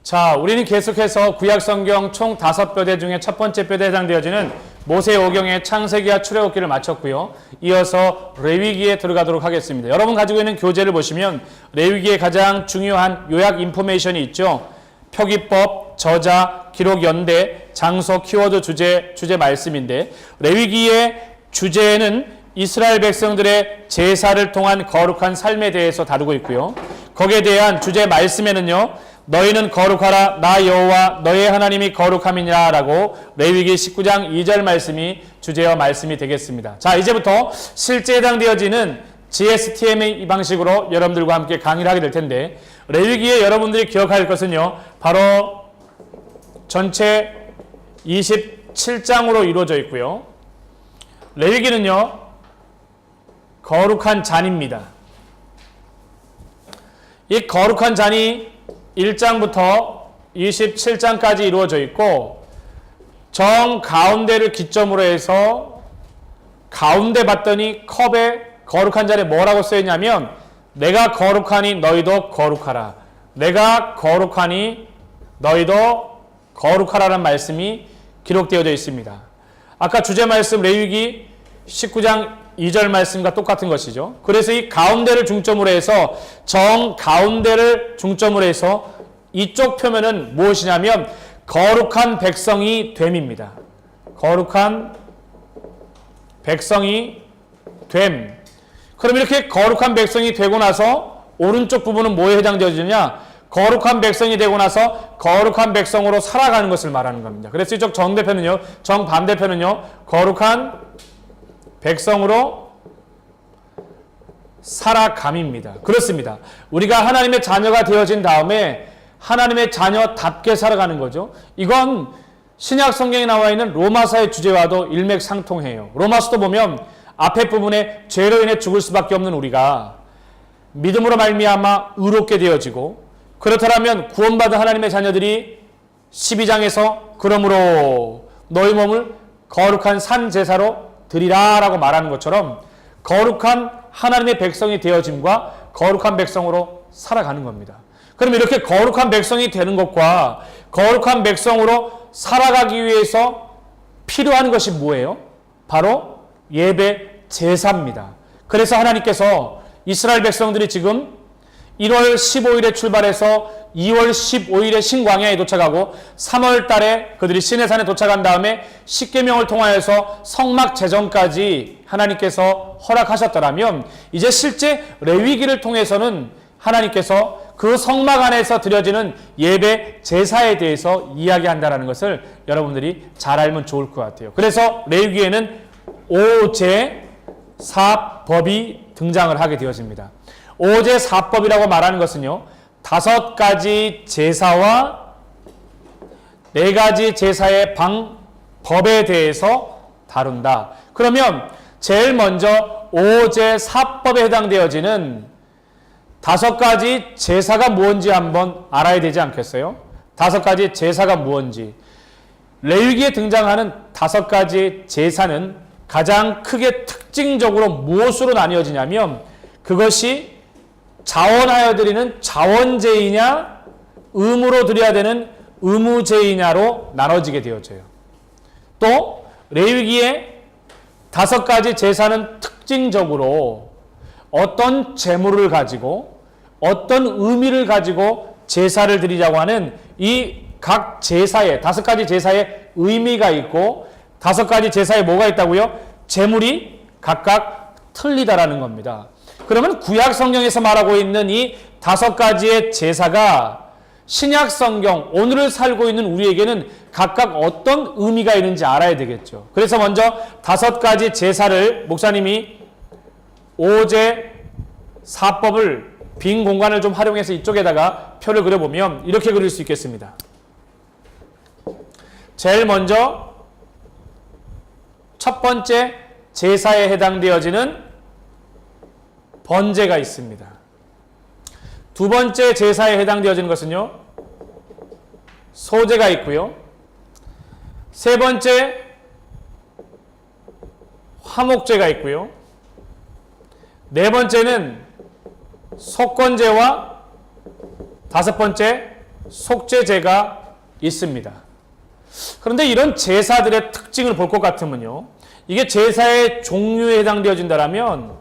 자, 우리는 계속해서 구약성경 총 5뼈대 중에 첫 번째 뼈대에 해당되어지는 모세오경의 창세기와 출애굽기를 마쳤고요. 이어서 레위기에 들어가도록 하겠습니다. 여러분 가지고 있는 교재를 보시면 레위기에 가장 중요한 요약 인포메이션이 있죠. 표기법, 저자, 기록 연대, 장소, 키워드, 주제 말씀인데, 레위기의 주제는 이스라엘 백성들의 제사를 통한 거룩한 삶에 대해서 다루고 있고요. 거기에 대한 주제 말씀에는요, 너희는 거룩하라, 나 여호와 너의 하나님이 거룩함이니라 라고 레위기 19장 2절 말씀이 주제와 말씀이 되겠습니다. 자, 이제부터 실제 해당되어지는 GSTM의 이 방식으로 여러분들과 함께 강의를 하게 될 텐데, 레위기에 여러분들이 기억할 것은요, 바로 전체 27장으로 이루어져 있고요. 레위기는요, 거룩한 잔입니다. 이 거룩한 잔이 1장부터 27장까지 이루어져 있고, 정 가운데를 기점으로 해서 가운데 봤더니 컵에 거룩한 잔에 뭐라고 써있냐면, 내가 거룩하니 너희도 거룩하라, 내가 거룩하니 너희도 거룩하라는 말씀이 기록되어져 있습니다. 아까 주제 말씀 레위기 19장 2절 말씀과 똑같은 것이죠. 그래서 이 가운데를 중점으로 해서, 정 가운데를 중점으로 해서 이쪽 표면은 무엇이냐면 거룩한 백성이 됨입니다. 거룩한 백성이 됨. 그럼 이렇게 거룩한 백성이 되고 나서 오른쪽 부분은 뭐에 해당되어지느냐? 거룩한 백성이 되고 나서 거룩한 백성으로 살아가는 것을 말하는 겁니다. 그래서 이쪽 정대편은요, 정반대편은요, 거룩한 백성으로 살아감입니다. 그렇습니다. 우리가 하나님의 자녀가 되어진 다음에 하나님의 자녀답게 살아가는 거죠. 이건 신약 성경에 나와 있는 로마서의 주제와도 일맥상통해요. 로마서도 보면 앞에 부분에 죄로 인해 죽을 수밖에 없는 우리가 믿음으로 말미암아 의롭게 되어지고, 그렇다면 구원받은 하나님의 자녀들이 12장에서 그러므로 너희 몸을 거룩한 산 제사로 드리라 라고 말하는 것처럼 거룩한 하나님의 백성이 되어짐과 거룩한 백성으로 살아가는 겁니다. 그럼 이렇게 거룩한 백성이 되는 것과 거룩한 백성으로 살아가기 위해서 필요한 것이 뭐예요? 바로 예배 제사입니다. 그래서 하나님께서 이스라엘 백성들이 지금 1월 15일에 출발해서 2월 15일에 신광야에 도착하고 3월 달에 그들이 시내산에 도착한 다음에 십계명을 통하여서 성막 제정까지 하나님께서 허락하셨더라면, 이제 실제 레위기를 통해서는 하나님께서 그 성막 안에서 드려지는 예배 제사에 대해서 이야기한다는 것을 여러분들이 잘 알면 좋을 것 같아요. 그래서 레위기에는 오제사법이 등장을 하게 되어집니다. 오제사법이라고 말하는 것은요, 5가지 제사와 4가지 제사의 법에 대해서 다룬다. 그러면 제일 먼저 오제사법에 해당되어지는 5가지 제사가 무엇인지 한번 알아야 되지 않겠어요? 5가지 제사가 무엇인지. 레위기에 등장하는 5가지 제사는 가장 크게 특징적으로 무엇으로 나뉘어지냐면, 그것이 자원하여 드리는 자원제이냐, 의무로 드려야 되는 의무제이냐로 나눠지게 되어져요. 또 레위기의 5가지 제사는 특징적으로 어떤 재물을 가지고 어떤 의미를 가지고 제사를 드리자고 하는 이 각 제사에, 5가지 제사에 의미가 있고 5가지 제사에 뭐가 있다고요? 재물이 각각 틀리다라는 겁니다. 그러면 구약 성경에서 말하고 있는 이 5가지의 제사가 신약 성경, 오늘을 살고 있는 우리에게는 각각 어떤 의미가 있는지 알아야 되겠죠. 그래서 먼저 5가지 제사를 목사님이 오제사법을 빈 공간을 좀 활용해서 이쪽에다가 표를 그려보면 이렇게 그릴 수 있겠습니다. 제일 먼저 첫 번째 제사에 해당되어지는 번제가 있습니다. 두 번째 제사에 해당되어지는 것은요, 소제가 있고요. 세 번째 화목제가 있고요. 네 번째는 속건제와 5번째 속죄제가 있습니다. 그런데 이런 제사들의 특징을 볼 것 같으면요, 이게 제사의 종류에 해당되어진다면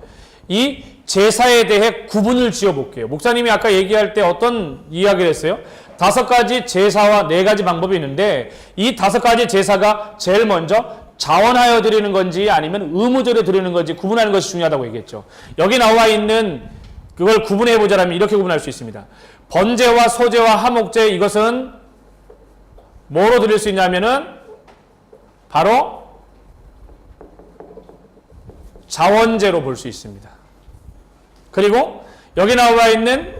이 제사에 대해 구분을 지어 볼게요. 목사님이 아까 얘기할 때 어떤 이야기를 했어요? 5가지 제사와 4가지 방법이 있는데 이 5가지 제사가 제일 먼저 자원하여 드리는 건지 아니면 의무적으로 드리는 건지 구분하는 것이 중요하다고 얘기했죠. 여기 나와 있는 그걸 구분해 보자면 이렇게 구분할 수 있습니다. 번제와 소제와 화목제, 이것은 뭐로 드릴 수 있냐면은 바로 자원제로 볼 수 있습니다. 그리고 여기 나와 있는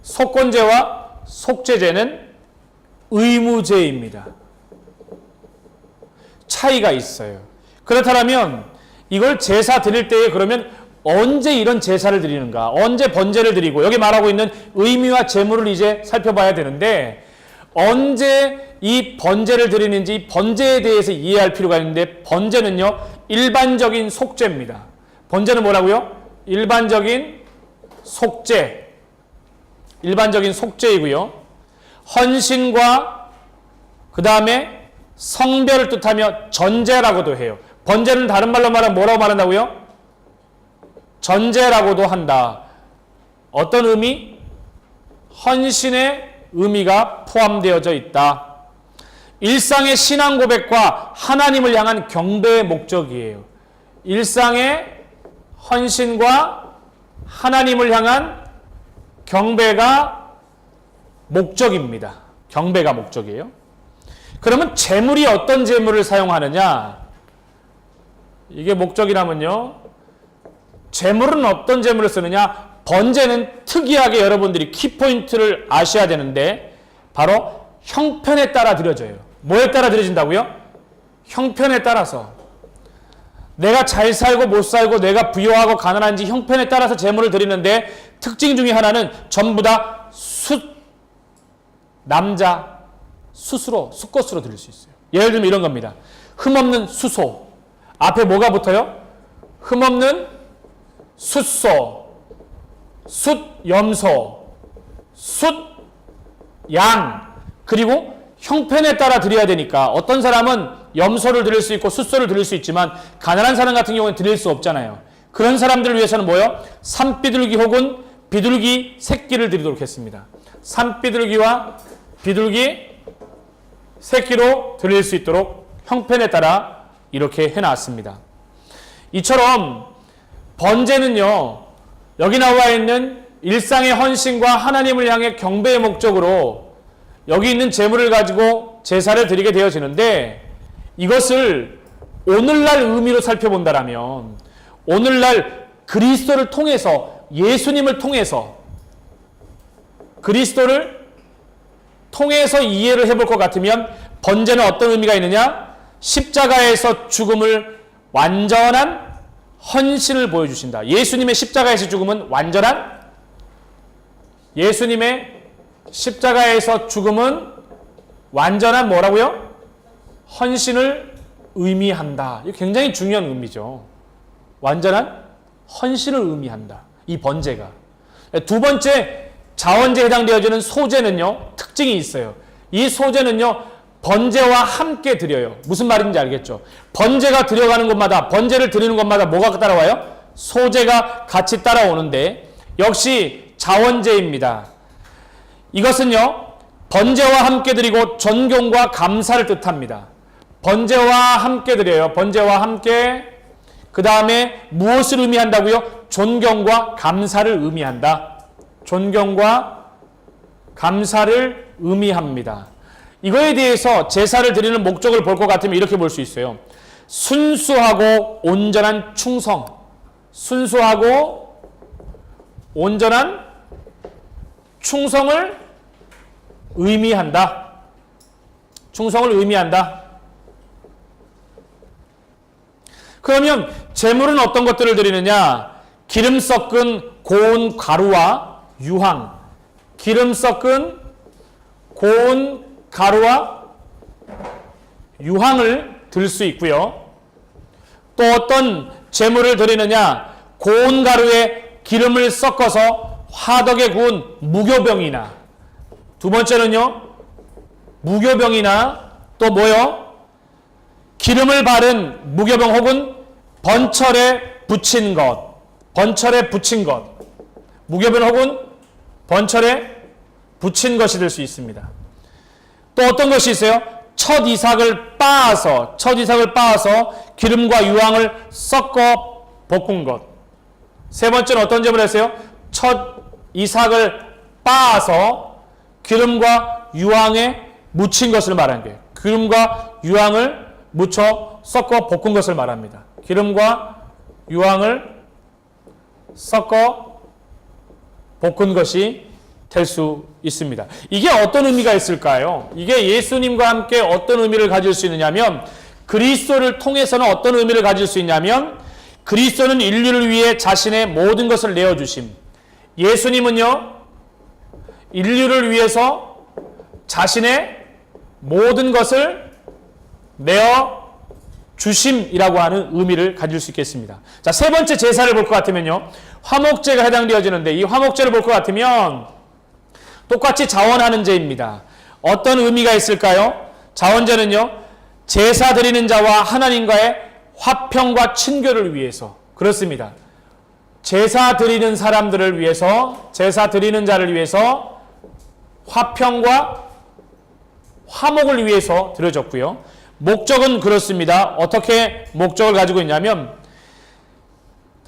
속건제와 속죄제는 의무제입니다. 차이가 있어요. 그렇다면 이걸 제사 드릴 때에 그러면 언제 이런 제사를 드리는가? 언제 번제를 드리고, 여기 말하고 있는 의미와 제물을 이제 살펴봐야 되는데 언제 이 번제를 드리는지 번제에 대해서 이해할 필요가 있는데, 번제는요 일반적인 속죄입니다. 번제는 뭐라고요? 일반적인 속죄. 일반적인 속죄이고요. 헌신과 그 다음에 성별을 뜻하며 전제라고도 해요. 번제는 다른 말로 말하면 뭐라고 말한다고요? 전제라고도 한다. 어떤 의미? 헌신의 의미가 포함되어져 있다. 일상의 신앙 고백과 하나님을 향한 경배의 목적이에요. 일상의 헌신과 하나님을 향한 경배가 목적입니다. 경배가 목적이에요. 그러면 제물이 어떤 제물을 사용하느냐? 이게 목적이라면요, 제물은 어떤 제물을 쓰느냐? 번제는 특이하게 여러분들이 키포인트를 아셔야 되는데 바로 형편에 따라 드려져요. 뭐에 따라 드려진다고요? 형편에 따라서. 내가 잘 살고 못 살고, 내가 부유하고 가난한지 형편에 따라서 제물을 드리는데, 특징 중에 하나는 전부 다 남자 숫것으로 드릴 수 있어요. 예를 들면 이런 겁니다. 흠없는 수소. 앞에 뭐가 붙어요? 흠없는 숫소, 숫염소, 숫양. 그리고 형편에 따라 드려야 되니까 어떤 사람은 염소를 드릴 수 있고 숫소를 드릴 수 있지만 가난한 사람 같은 경우는 드릴 수 없잖아요. 그런 사람들을 위해서는 뭐요? 산비둘기 혹은 비둘기 새끼를 드리도록 했습니다. 산비둘기와 비둘기 새끼로 드릴 수 있도록 형편에 따라 이렇게 해놨습니다. 이처럼 번제는요, 여기 나와 있는 일상의 헌신과 하나님을 향해 경배의 목적으로 여기 있는 제물을 가지고 제사를 드리게 되어지는데, 이것을 오늘날 의미로 살펴본다라면 오늘날 그리스도를 통해서, 예수님을 통해서, 그리스도를 통해서 이해를 해볼 것 같으면 번제는 어떤 의미가 있느냐? 십자가에서 죽음을, 완전한 헌신을 보여주신다. 예수님의 십자가에서 죽음은 완전한, 예수님의 십자가에서 죽음은 완전한 뭐라고요? 헌신을 의미한다. 이거 굉장히 중요한 의미죠. 완전한 헌신을 의미한다. 이 번제가. 두 번째, 자원제에 해당되어지는 소제는요, 특징이 있어요. 이 소제는요, 번제와 함께 드려요. 무슨 말인지 알겠죠? 번제가 들어가는 곳마다, 번제를 드리는 곳마다 뭐가 따라와요? 소제가 같이 따라오는데, 역시 자원제입니다. 이것은요, 번제와 함께 드리고 존경과 감사를 뜻합니다. 번제와 함께 드려요. 번제와 함께. 그 다음에 무엇을 의미한다고요? 존경과 감사를 의미한다. 존경과 감사를 의미합니다. 이거에 대해서 제사를 드리는 목적을 볼 것 같으면 이렇게 볼 수 있어요. 순수하고 온전한 충성. 순수하고 온전한 충성을 의미한다. 충성을 의미한다. 그러면 제물은 어떤 것들을 드리느냐? 기름 섞은 고운 가루와 유황. 기름 섞은 고운 가루와 유황을 들 수 있고요. 또 어떤 제물을 드리느냐? 고운 가루에 기름을 섞어서 화덕에 구운 무교병이나 두 번째는요, 무교병이나 또 뭐요? 기름을 바른 무교병 혹은 번철에 붙인 것. 번철에 붙인 것. 무교병 혹은 번철에 붙인 것이 될 수 있습니다. 또 어떤 것이 있어요? 첫 이삭을 빻아서 기름과 유황을 섞어 볶은 것. 세 번째는 어떤 점을 했어요? 첫 이삭을 빻아서 기름과 유황에 묻힌 것을 말하는 거예요. 기름과 유황을 묻혀 섞어 볶은 것을 말합니다. 기름과 유황을 섞어 볶은 것이 될 수 있습니다. 이게 어떤 의미가 있을까요? 이게 예수님과 함께 어떤 의미를 가질 수 있느냐면, 그리스도를 통해서는 어떤 의미를 가질 수 있냐면, 그리스도는 인류를 위해 자신의 모든 것을 내어주심. 예수님은요, 인류를 위해서 자신의 모든 것을 내어 주심이라고 하는 의미를 가질 수 있겠습니다. 자, 세 번째 제사를 볼 것 같으면요, 화목제가 해당되어지는데, 이 화목제를 볼 것 같으면 똑같이 자원하는 제입니다. 어떤 의미가 있을까요? 자원제는요, 제사 드리는 자와 하나님과의 화평과 친교를 위해서. 그렇습니다. 제사 드리는 사람들을 위해서, 제사 드리는 자를 위해서 화평과 화목을 위해서 드려졌고요. 목적은 그렇습니다. 어떻게 목적을 가지고 있냐면,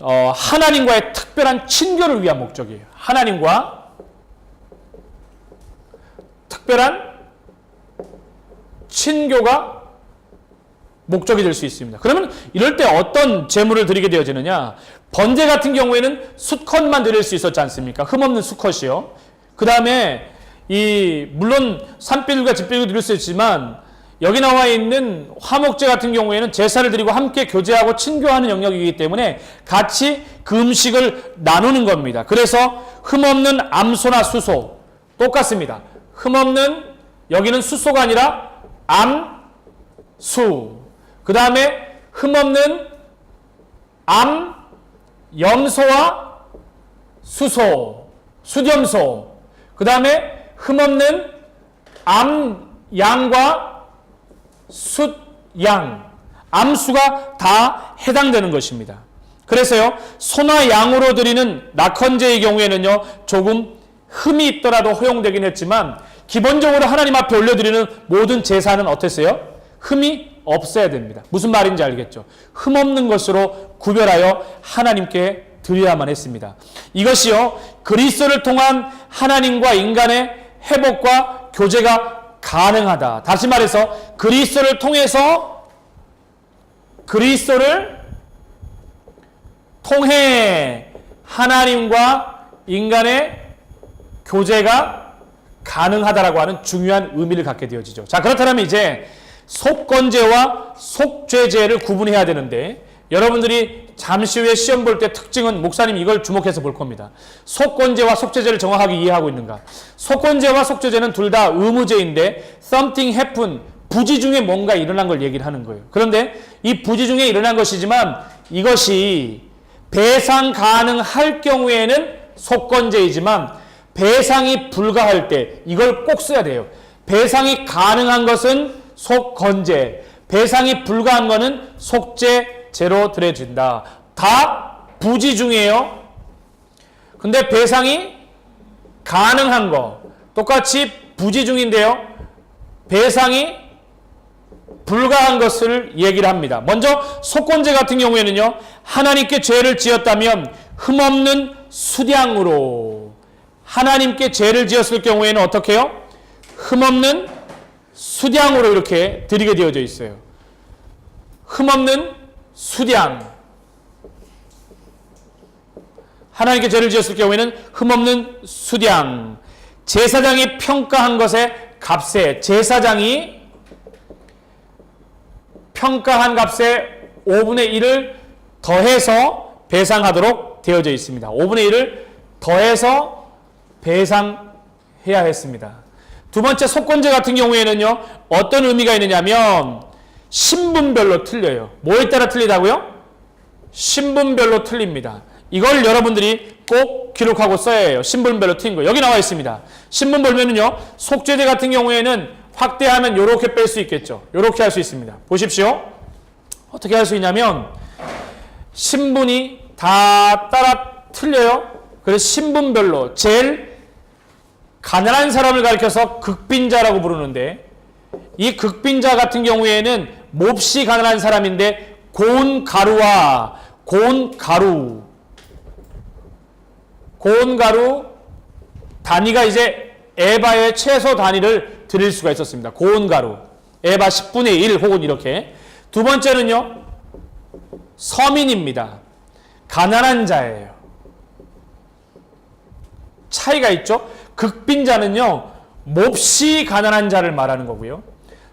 하나님과의 특별한 친교를 위한 목적이에요. 하나님과 특별한 친교가 목적이 될 수 있습니다. 그러면 이럴 때 어떤 제물을 드리게 되어지느냐? 번제 같은 경우에는 수컷만 드릴 수 있었지 않습니까? 흠없는 수컷이요. 그 다음에 물론 산비둘과 집비둘도 드릴 수 있지만, 여기 나와 있는 화목제 같은 경우에는 제사를 드리고 함께 교제하고 친교하는 영역이기 때문에 같이 그 음식을 나누는 겁니다. 그래서 흠없는 암소나 수소 똑같습니다. 흠없는, 여기는 수소가 아니라 암수. 그 다음에 흠없는 염소와 수소, 수염소. 그 다음에 흠없는 양과 숫양, 암수가 다 해당되는 것입니다. 그래서요, 소나 양으로 드리는 낙헌제의 경우에는요, 조금 흠이 있더라도 허용되긴 했지만, 기본적으로 하나님 앞에 올려드리는 모든 제사는 어땠어요? 흠이 없어야 됩니다. 무슨 말인지 알겠죠? 흠 없는 것으로 구별하여 하나님께 드려야만 했습니다. 이것이요, 그리스도를 통한 하나님과 인간의 회복과 교제가 가능하다. 다시 말해서 그리스도를 통해 하나님과 인간의 교제가 가능하다라고 하는 중요한 의미를 갖게 되어지죠. 자, 그렇다면 이제 속건제와 속죄제를 구분해야 되는데, 여러분들이 잠시 후에 시험 볼 때 특징은 목사님 이걸 주목해서 볼 겁니다. 속건제와 속죄제를 정확하게 이해하고 있는가? 속건제와 속죄제는 둘 다 의무제인데 something happen, 부지 중에 뭔가 일어난 걸 얘기를 하는 거예요. 그런데 이 부지 중에 일어난 것이지만 이것이 배상 가능할 경우에는 속건제이지만 배상이 불가할 때 이걸 꼭 써야 돼요. 배상이 가능한 것은 속건제, 배상이 불가한 것은 속죄제로 드려진다. 다 부지 중이에요. 근데 배상이 가능한 거 똑같이 부지 중인데요, 배상이 불가한 것을 얘기를 합니다. 먼저 속건제 같은 경우에는요, 하나님께 죄를 지었다면 흠없는 수량으로, 하나님께 죄를 지었을 경우에는 어떻게 해요? 흠없는 수량으로 이렇게 드리게 되어져 있어요. 흠없는 수량. 하나님께 죄를 지었을 경우에는 흠없는 수량. 제사장이 평가한 것의 값에, 제사장이 평가한 값의 5분의 1을 더해서 배상하도록 되어져 있습니다. 5분의 1을 더해서 배상해야 했습니다. 두 번째 속건제 같은 경우에는요, 어떤 의미가 있느냐면 신분별로 틀려요. 뭐에 따라 틀리다고요? 신분별로 틀립니다. 이걸 여러분들이 꼭 기록하고 써야 해요. 신분별로 튄 거. 여기 나와 있습니다. 신분 보면은요, 속죄제 같은 경우에는 확대하면 이렇게 뺄 수 있겠죠. 이렇게 할 수 있습니다. 보십시오. 어떻게 할 수 있냐면, 신분이 다 따라 틀려요. 그래서 신분별로 제일 가난한 사람을 가리켜서 극빈자라고 부르는데, 이 극빈자 같은 경우에는 몹시 가난한 사람인데 고운가루와 고운가루 단위가 이제 에바의 최소 단위를 드릴 수가 있었습니다. 고운가루 에바 10분의 1 혹은 이렇게. 두 번째는요, 서민입니다. 가난한 자예요. 차이가 있죠. 극빈자는요, 몹시 가난한 자를 말하는 거고요.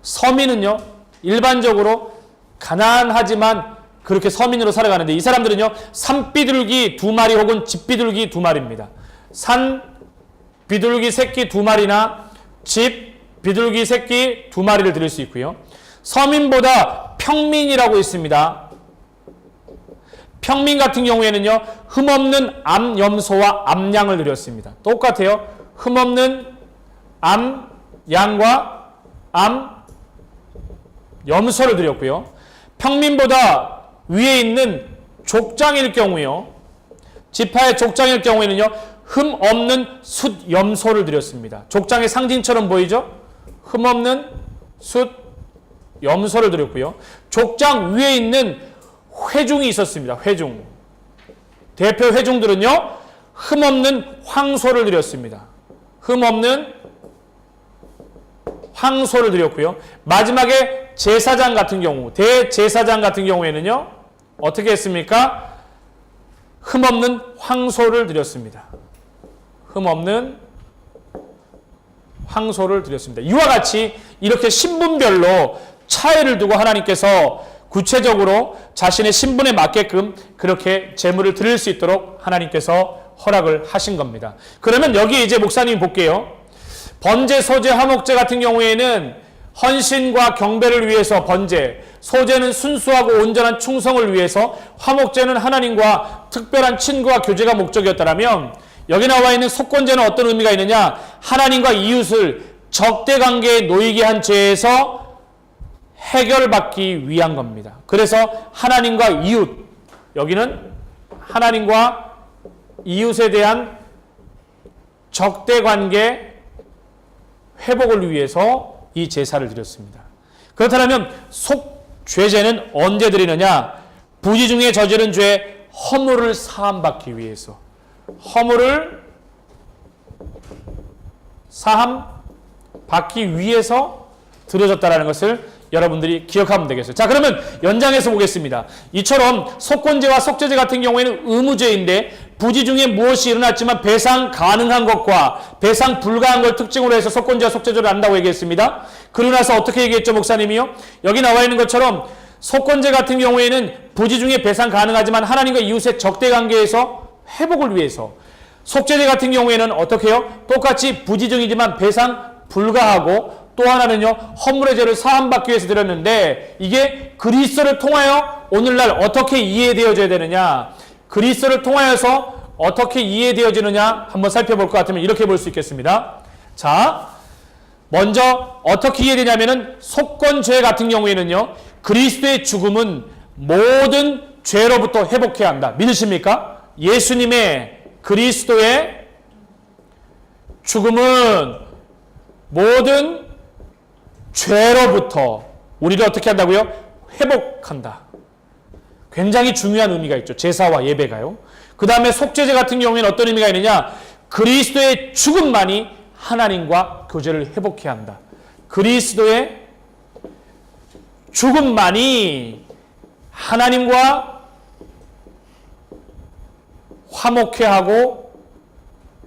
서민은요, 일반적으로 가난하지만 그렇게 서민으로 살아가는데, 이 사람들은요, 산비둘기 2마리 혹은 집비둘기 2마리입니다. 산비둘기 새끼 2마리나 집비둘기 새끼 2마리를 드릴 수 있고요. 서민보다 평민이라고 있습니다. 평민 같은 경우에는요, 흠없는 암염소와 암양을 드렸습니다. 똑같아요. 흠없는 암양과 암염소를 드렸고요. 평민보다 위에 있는 족장일 경우요, 지파의 족장일 경우에는요, 흠없는 숫염소를 드렸습니다. 족장의 상징처럼 보이죠? 흠없는 숫염소를 드렸고요. 족장 위에 있는 회중이 있었습니다. 회중. 대표 회중들은요, 흠없는 황소를 드렸습니다. 흠없는 황소를 드렸고요. 마지막에 제사장 같은 경우, 대제사장 같은 경우에는요, 어떻게 했습니까? 흠없는 황소를 드렸습니다. 흠없는 황소를 드렸습니다. 이와 같이 이렇게 신분별로 차이를 두고 하나님께서 구체적으로 자신의 신분에 맞게끔 그렇게 제물을 드릴 수 있도록 하나님께서 허락을 하신 겁니다. 그러면 여기 이제 목사님 볼게요. 번제, 소제, 화목제 같은 경우에는 헌신과 경배를 위해서 번제, 소제는 순수하고 온전한 충성을 위해서, 화목제는 하나님과 특별한 친구와 교제가 목적이었다면, 여기 나와 있는 속건제는 어떤 의미가 있느냐? 하나님과 이웃을 적대관계에 놓이게 한 죄에서 해결받기 위한 겁니다. 그래서 하나님과 이웃, 여기는 하나님과 이웃에 대한 적대관계 회복을 위해서 이 제사를 드렸습니다. 그렇다면 속죄제는 언제 드리느냐? 부지 중에 저지른 죄 허물을 사함받기 위해서, 허물을 사함받기 위해서 드려졌다는 것을 여러분들이 기억하면 되겠어요. 자, 그러면 연장해서 보겠습니다. 이처럼 속건제와 속죄제 같은 경우에는 의무제인데, 부지 중에 무엇이 일어났지만 배상 가능한 것과 배상 불가한 걸 특징으로 해서 속건제와 속죄제를 한다고 얘기했습니다. 그러고 나서 어떻게 얘기했죠, 목사님이요? 여기 나와 있는 것처럼 속건제 같은 경우에는 부지 중에 배상 가능하지만 하나님과 이웃의 적대관계에서 회복을 위해서, 속죄제 같은 경우에는 어떻게 해요? 똑같이 부지 중이지만 배상 불가하고, 또 하나는요, 허물의 죄를 사함받기 위해서 드렸는데, 이게 그리스도를 통하여 오늘날 어떻게 이해되어져야 되느냐? 그리스도를 통하여서 어떻게 이해되어지느냐 한번 살펴볼 것 같으면 이렇게 볼 수 있겠습니다. 자, 먼저 어떻게 이해되냐면은, 속건죄 같은 경우에는요, 그리스도의 죽음은 모든 죄로부터 회복해야 한다. 믿으십니까? 예수님의 그리스도의 죽음은 모든 죄로부터 우리를 어떻게 한다고요? 회복한다. 굉장히 중요한 의미가 있죠. 제사와 예배가요. 그 다음에 속죄제 같은 경우에는 어떤 의미가 있느냐? 그리스도의 죽음만이 하나님과 교제를 회복해야 한다. 그리스도의 죽음만이 하나님과 화목해 하고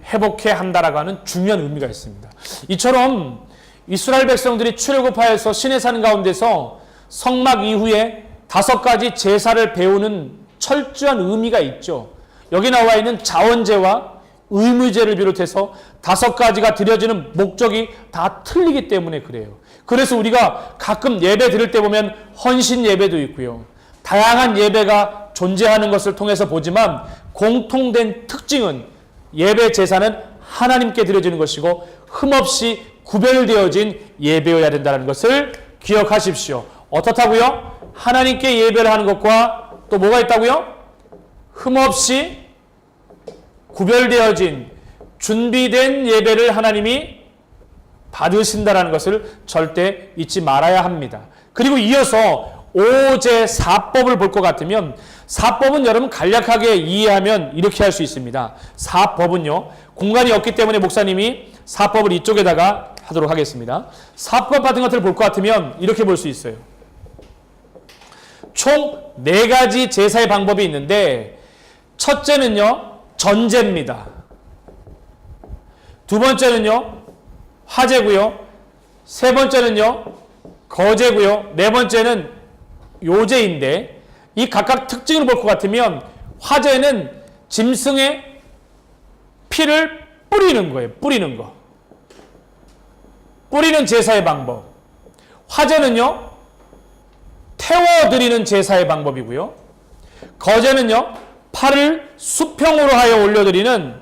회복해 한다라고 하는 중요한 의미가 있습니다. 이처럼 이스라엘 백성들이 출애굽하여서 시내 산 가운데서 성막 이후에 5가지 제사를 배우는 철저한 의미가 있죠. 여기 나와 있는 자원제와 의무제를 비롯해서 5가지가 드려지는 목적이 다 틀리기 때문에 그래요. 그래서 우리가 가끔 예배 드릴 때 보면 헌신 예배도 있고요, 다양한 예배가 존재하는 것을 통해서 보지만, 공통된 특징은 예배 제사는 하나님께 드려지는 것이고 흠없이 구별되어진 예배여야 된다는 것을 기억하십시오. 어떻다고요? 하나님께 예배를 하는 것과 또 뭐가 있다고요? 흠없이 구별되어진 준비된 예배를 하나님이 받으신다는 것을 절대 잊지 말아야 합니다. 그리고 이어서 오제 사법을 볼 것 같으면 사법은 여러분 간략하게 이해하면 이렇게 할 수 있습니다. 사법은요, 공간이 없기 때문에 목사님이 사법을 이쪽에다가 하도록 하겠습니다. 사법 같은 것들을 볼 것 같으면 이렇게 볼 수 있어요. 총 4가지 제사의 방법이 있는데 첫째는요, 전제입니다. 두 번째는요, 화제고요. 세 번째는요, 거제고요. 네 번째는 요제인데 이 각각 특징을 볼 것 같으면 화제는 짐승의 피를 뿌리는 거예요. 뿌리는 거. 뿌리는 제사의 방법. 화제는요, 태워드리는 제사의 방법이고요. 거제는요, 팔을 수평으로 하여 올려드리는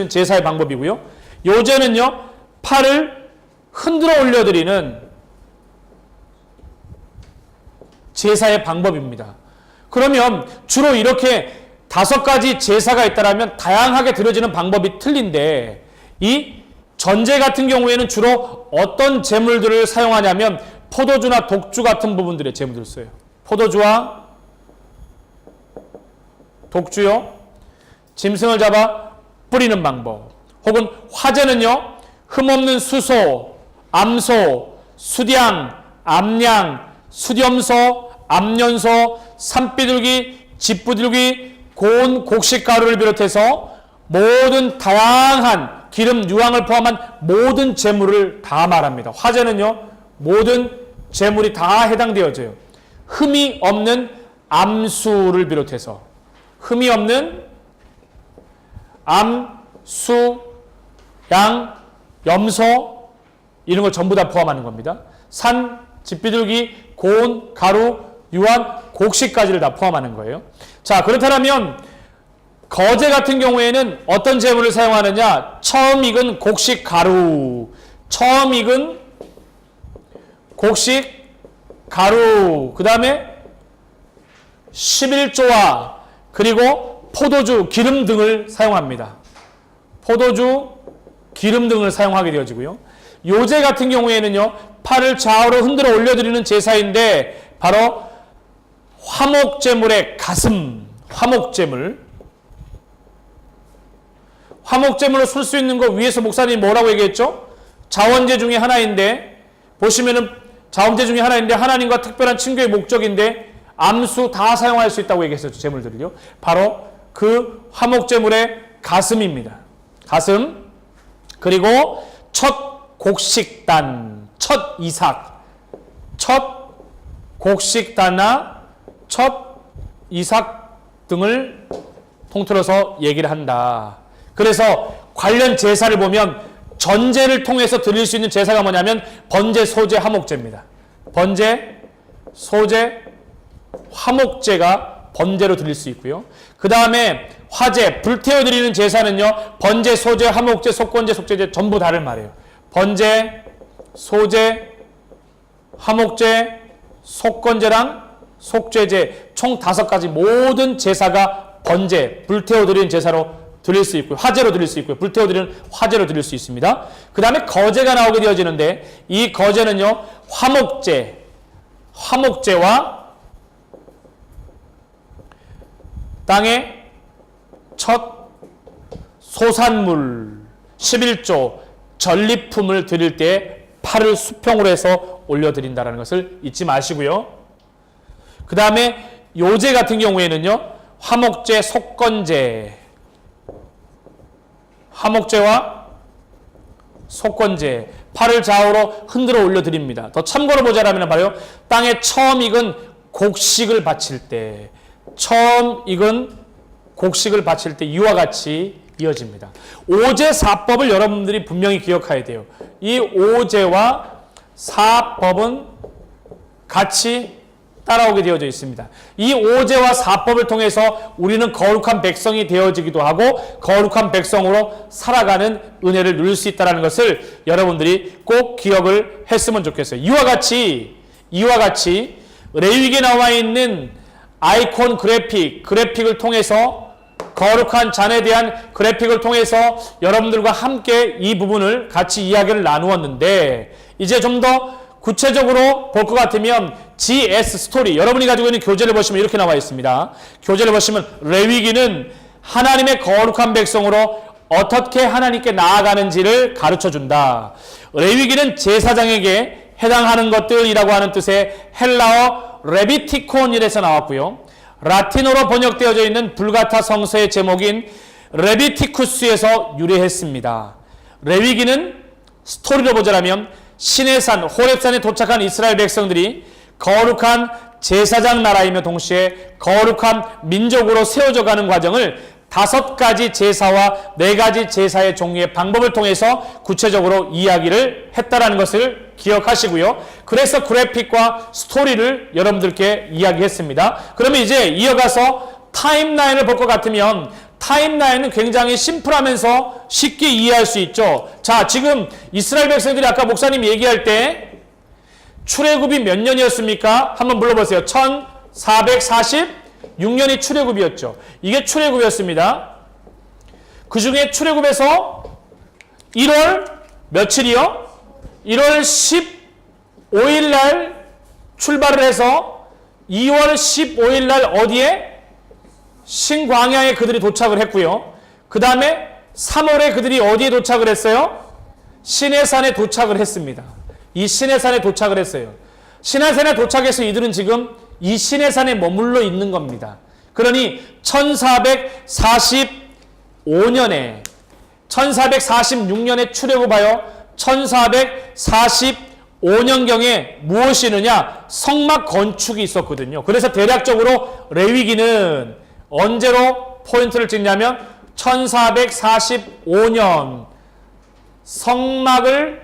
제사의 방법이고요. 요제는요, 팔을 흔들어 올려드리는 제사의 방법입니다. 그러면 주로 이렇게 5가지 제사가 있다면 다양하게 드려지는 방법이 틀린데 이 전제 같은 경우에는 주로 어떤 제물들을 사용하냐면 포도주나 독주 같은 부분들의 제물들을 써요. 포도주와 독주요. 짐승을 잡아 뿌리는 방법. 혹은 화제는요, 흠없는 수소, 암소, 수량, 암양, 수염소, 암연소, 산비둘기, 집비둘기, 고운 곡식가루를 비롯해서 모든 다양한 기름, 유황을 포함한 모든 제물을 다 말합니다. 화제는요, 모든 제물이 다 해당되어져요. 흠이 없는 암수를 비롯해서 흠이 없는 암, 수, 양, 염소 이런 걸 전부 다 포함하는 겁니다. 산, 집비둘기, 고운, 가루, 유황, 곡식까지를 다 포함하는 거예요. 자, 그렇다면 거제 같은 경우에는 어떤 제물을 사용하느냐? 처음 익은 곡식 가루, 처음 익은 곡식 가루, 그 다음에 11조와 그리고 포도주, 기름 등을 사용합니다. 포도주, 기름 등을 사용하게 되어지고요. 요제 같은 경우에는요, 팔을 좌우로 흔들어 올려드리는 제사인데 바로 화목제물의 가슴, 화목제물을 술 수 있는 거 위에서 목사님이 뭐라고 얘기했죠? 자원제 중에 하나인데 보시면은 자원제 중에 하나인데 하나님과 특별한 친교의 목적인데 암수 다 사용할 수 있다고 얘기했었죠. 제물들을요. 바로 그 화목제물의 가슴입니다. 가슴. 그리고 첫 곡식단, 첫 이삭, 첫 곡식단나 첫 이삭 등을 통틀어서 얘기를 한다. 그래서 관련 제사를 보면 전제를 통해서 드릴 수 있는 제사가 뭐냐면 번제, 소제, 화목제입니다. 번제, 소제, 화목제가 번제로 드릴 수 있고요. 그 다음에 화제, 불태워 드리는 제사는요, 번제, 소제, 화목제, 속건제, 속제제 전부 다를 말이에요. 번제, 소제, 화목제, 속건제랑 속죄제 총 5가지 모든 제사가 번제, 불태워 드리는 제사로 드릴 수 있고요. 화제로 드릴 수 있고요. 불태워 드리는 화제로 드릴 수 있습니다. 그 다음에 거제가 나오게 되어지는데 이 거제는요, 화목제와 땅의 첫 소산물 11조 전리품을 드릴 때 팔을 수평으로 해서 올려드린다는 것을 잊지 마시고요. 그 다음에 요제 같은 경우에는요, 화목제, 속건제, 화목제와 속건제, 팔을 좌우로 흔들어 올려드립니다. 더 참고로 보자라면 바로 땅에 처음 익은 곡식을 바칠 때, 이와 같이 이어집니다. 오제 사법을 여러분들이 분명히 기억해야 돼요. 이 오제와 사법은 같이 따라오게 되어져 있습니다. 이 5제와 4법을 통해서 우리는 거룩한 백성이 되어지기도 하고 거룩한 백성으로 살아가는 은혜를 누릴 수 있다는 것을 여러분들이 꼭 기억을 했으면 좋겠어요. 이와 같이 레위기에 나와 있는 아이콘 그래픽을 통해서 거룩한 잔에 대한 그래픽을 통해서 여러분들과 함께 이 부분을 같이 이야기를 나누었는데 이제 좀 더 구체적으로 볼 것 같으면 GS 스토리, 여러분이 가지고 있는 교재를 보시면 이렇게 나와 있습니다. 교재를 보시면 레위기는 하나님의 거룩한 백성으로 어떻게 하나님께 나아가는지를 가르쳐준다. 레위기는 제사장에게 해당하는 것들이라고 하는 뜻의 헬라어 레비티콘이라서 나왔고요. 라틴어로 번역되어져 있는 불가타 성서의 제목인 레비티쿠스에서 유래했습니다. 레위기는 스토리로 보자면 시내산 호렙산에 도착한 이스라엘 백성들이 거룩한 제사장 나라이며 동시에 거룩한 민족으로 세워져 가는 과정을 5가지 제사와 4가지 제사의 종류의 방법을 통해서 구체적으로 이야기를 했다라는 것을 기억하시고요. 그래서 그래픽과 스토리를 여러분들께 이야기했습니다. 그러면 이제 이어가서 타임라인을 볼 것 같으면 타임라인은 굉장히 심플하면서 쉽게 이해할 수 있죠. 자, 지금 이스라엘 백성들이 아까 목사님이 얘기할 때 출애굽이 몇 년이었습니까? 한번 불러보세요. 1446년이 출애굽이었죠. 이게 출애굽이었습니다. 그 중에 출애굽에서 1월 며칠이요? 1월 15일 날 출발을 해서 2월 15일 날 어디에? 신광야에 그들이 도착을 했고요. 그 다음에 3월에 그들이 어디에 도착을 했어요? 시내산에 도착을 했습니다. 이 시내산에 도착을 했어요. 시내산에 도착해서 이들은 지금 이 시내산에 머물러 있는 겁니다. 그러니 1446년에 출애굽하여 1445년경에 무엇이 있느냐? 성막 건축이 있었거든요. 그래서 대략적으로 레위기는 언제로 포인트를 찍냐면 1445년 성막을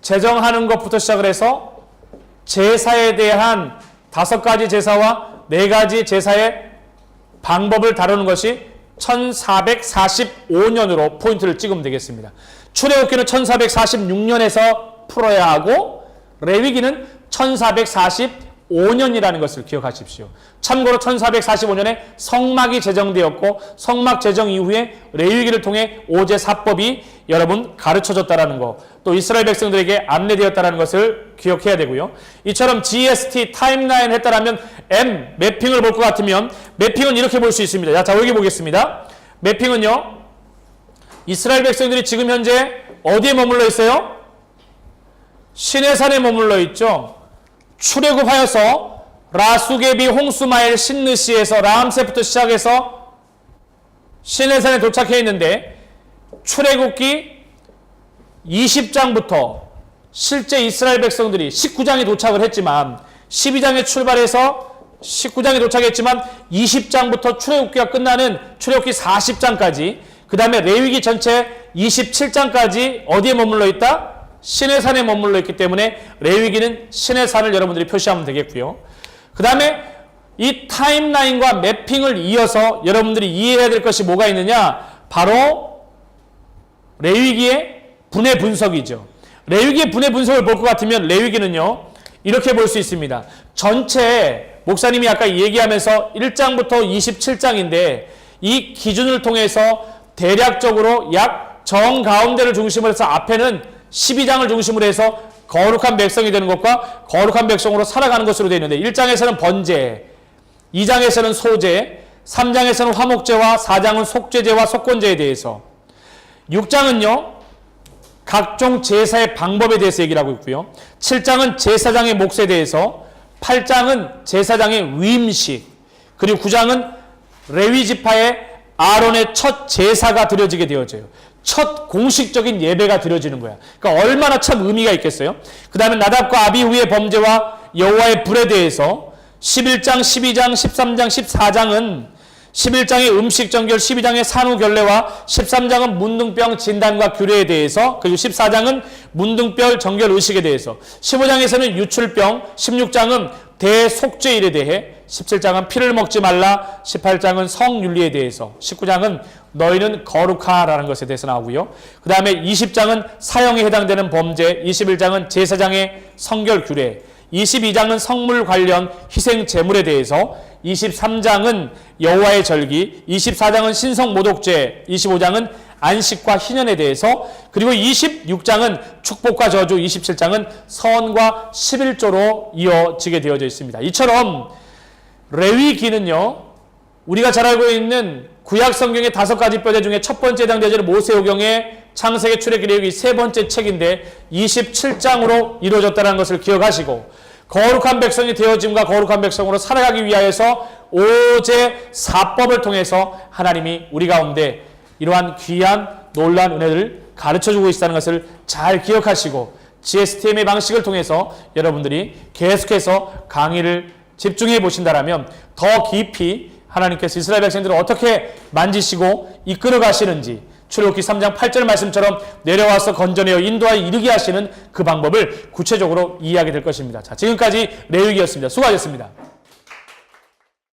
제정하는 것부터 시작을 해서 제사에 대한 5가지 제사와 4가지 제사의 방법을 다루는 것이 1445년으로 포인트를 찍으면 되겠습니다. 출애굽기는 1446년에서 풀어야 하고 레위기는 1445년이라는 것을 기억하십시오. 참고로 1445년에 성막이 제정되었고 성막 제정 이후에 레위기를 통해 5제 4법이 여러분 가르쳐졌다는 거, 또 이스라엘 백성들에게 안내되었다는 것을 기억해야 되고요. 이처럼 GST 타임라인 했다라면 M 매핑을 볼 것 같으면 매핑은 이렇게 볼 수 있습니다. 자, 여기 보겠습니다. 매핑은요, 이스라엘 백성들이 지금 현재 어디에 머물러 있어요? 시내산에 머물러 있죠. 출애굽하여서 라수게비 홍수마엘 신느시에서 라암새부터 시작해서 시내산에 도착해 있는데 출애굽기 20장부터 실제 이스라엘 백성들이 19장에 도착을 했지만 12장에 출발해서 19장에 도착했지만 20장부터 출애굽기가 끝나는 출애굽기 40장까지, 그 다음에 레위기 전체 27장까지 어디에 머물러 있다? 시내산에 머물러 있기 때문에 레위기는 시내산을 여러분들이 표시하면 되겠고요. 그 다음에 이 타임라인과 매핑을 이어서 여러분들이 이해해야 될 것이 뭐가 있느냐? 바로 레위기의 분해 분석이죠. 레위기의 분해 분석을 볼 것 같으면 레위기는요, 이렇게 볼 수 있습니다. 전체 목사님이 아까 얘기하면서 1장부터 27장인데 이 기준을 통해서 대략적으로 약 정가운데를 중심으로 해서 앞에는 12장을 중심으로 해서 거룩한 백성이 되는 것과 거룩한 백성으로 살아가는 것으로 되어 있는데 1장에서는 번제, 2장에서는 소제, 3장에서는 화목제와 4장은 속죄제와 속건제에 대해서, 6장은요 각종 제사의 방법에 대해서 얘기를 하고 있고요. 7장은 제사장의 몫에 대해서, 8장은 제사장의 위임식, 그리고 9장은 레위 지파의 아론의 첫 제사가 드려지게 되어져요. 첫 공식적인 예배가 드려지는 거야. 그러니까 얼마나 참 의미가 있겠어요. 그 다음에 나답과 아비후의 범죄와 여호와의 불에 대해서 11장, 12장, 13장, 14장은 11장의 음식 정결, 12장의 산후 결례와 13장은 문둥병 진단과 규례에 대해서, 그리고 14장은 문둥병 정결 의식에 대해서, 15장에서는 유출병, 16장은 대속죄일에 대해, 17장은 피를 먹지 말라, 18장은 성윤리에 대해서, 19장은 너희는 거룩하라는 것에 대해서 나오고요. 그 다음에 20장은 사형에 해당되는 범죄, 21장은 제사장의 성결 규례, 22장은 성물 관련 희생 제물에 대해서, 23장은 여호와의 절기, 24장은 신성 모독죄, 25장은 안식과 희년에 대해서, 그리고 26장은 축복과 저주, 27장은 선과 11조로 이어지게 되어져 있습니다. 이처럼 레위기는요, 우리가 잘 알고 있는 구약 성경의 5가지 뼈대 중에 첫 번째 해당되는 모세오경의 창세기, 출애굽기, 레위기 세 번째 책인데 27장으로 이루어졌다는 것을 기억하시고, 거룩한 백성이 되어짐과 거룩한 백성으로 살아가기 위하여서 오제 4법을 통해서 하나님이 우리 가운데 이러한 귀한 놀라운 은혜를 가르쳐주고 있다는 것을 잘 기억하시고, GSTM의 방식을 통해서 여러분들이 계속해서 강의를 집중해 보신다면 더 깊이 하나님께서 이스라엘 백성들을 어떻게 만지시고 이끌어 가시는지, 출애굽기 3장 8절 말씀처럼 내려와서 건져내어 인도하여 이르게 하시는 그 방법을 구체적으로 이해하게 될 것입니다. 자, 지금까지 레위기였습니다. 수고하셨습니다.